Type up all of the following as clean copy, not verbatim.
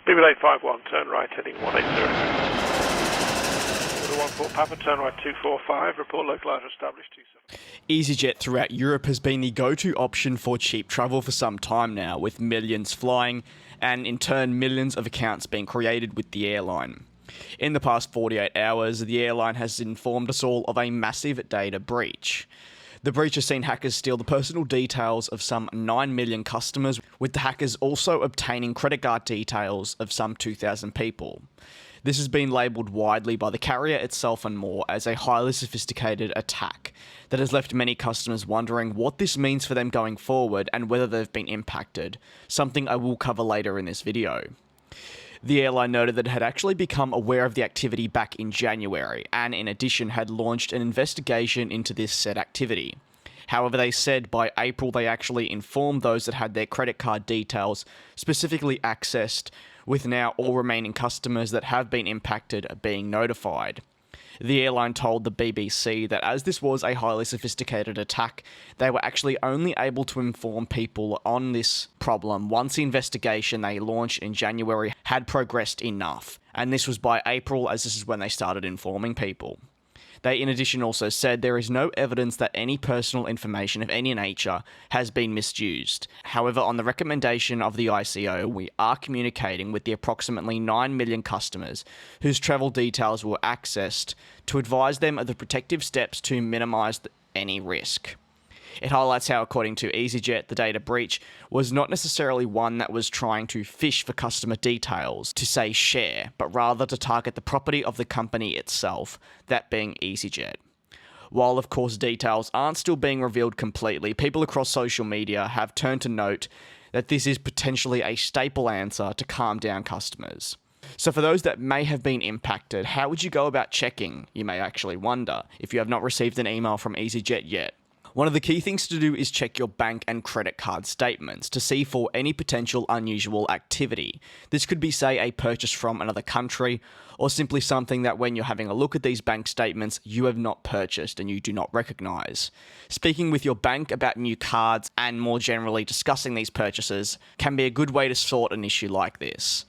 BB851, turn right, heading 180. 14 Papa, turn right 245, report localizer established 27. Easyjet throughout Europe has been the go-to option for cheap travel for some time now, with millions flying and in turn millions of accounts being created with the airline. In the past 48 hours, the airline has informed us all of a massive data breach. The breach has seen hackers steal the personal details of some 9 million customers, with the hackers also obtaining credit card details of some 2,000 people. This has been labelled widely by the carrier itself and more as a highly sophisticated attack that has left many customers wondering what this means for them going forward and whether they've been impacted, something I will cover later in this video. The airline noted that it had actually become aware of the activity back in January and in addition had launched an investigation into this said activity. However, they said by April they actually informed those that had their credit card details specifically accessed, with now all remaining customers that have been impacted being notified. The airline told the BBC that as this was a highly sophisticated attack, they were actually only able to inform people on this problem once the investigation they launched in January had progressed enough, and this was by April, as this is when they started informing people. They in addition also said there is no evidence that any personal information of any nature has been misused. However, on the recommendation of the ICO, we are communicating with the approximately 9 million customers whose travel details were accessed to advise them of the protective steps to minimise any risk. It highlights how, according to Easyjet, the data breach was not necessarily one that was trying to fish for customer details to say share, but rather to target the property of the company itself, that being Easyjet. While, of course, details aren't still being revealed completely, people across social media have turned to note that this is potentially a staple answer to calm down customers. So for those that may have been impacted, how would you go about checking, you may actually wonder, if you have not received an email from Easyjet yet? One of the key things to do is check your bank and credit card statements to see for any potential unusual activity. This could be, say, a purchase from another country, or simply something that when you're having a look at these bank statements, you have not purchased and you do not recognise. Speaking with your bank about new cards and more generally discussing these purchases can be a good way to sort an issue like this.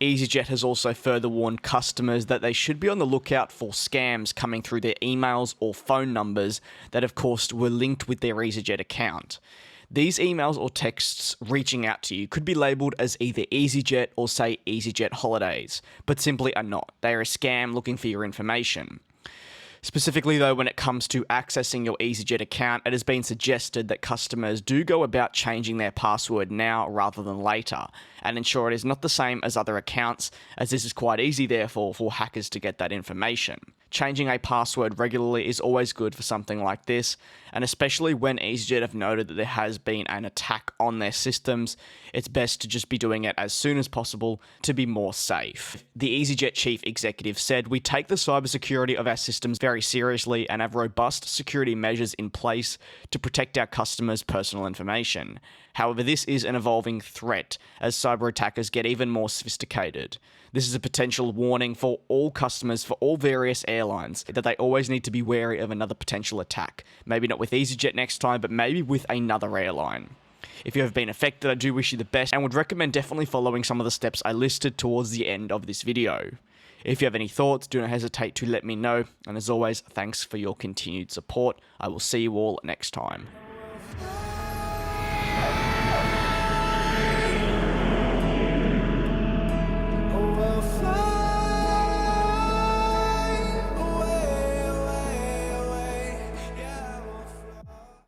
Easyjet has also further warned customers that they should be on the lookout for scams coming through their emails or phone numbers that of course were linked with their Easyjet account. These emails or texts reaching out to you could be labelled as either Easyjet or say Easyjet Holidays, but simply are not. They are a scam looking for your information. Specifically though, when it comes to accessing your Easyjet account, it has been suggested that customers do go about changing their password now rather than later, and ensure it is not the same as other accounts, as this is quite easy therefore for hackers to get that information. Changing a password regularly is always good for something like this, and especially when Easyjet have noted that there has been an attack on their systems, it's best to just be doing it as soon as possible to be more safe. The Easyjet chief executive said, "We take the cybersecurity of our systems very seriously and have robust security measures in place to protect our customers' personal information. However, this is an evolving threat as cyber attackers get even more sophisticated. This is a potential warning for all customers for all various airlines that they always need to be wary of another potential attack. Maybe not with Easyjet next time, but maybe with another airline. If you have been affected, I do wish you the best and would recommend definitely following some of the steps I listed towards the end of this video. If you have any thoughts, do not hesitate to let me know. And as always, thanks for your continued support. I will see you all next time."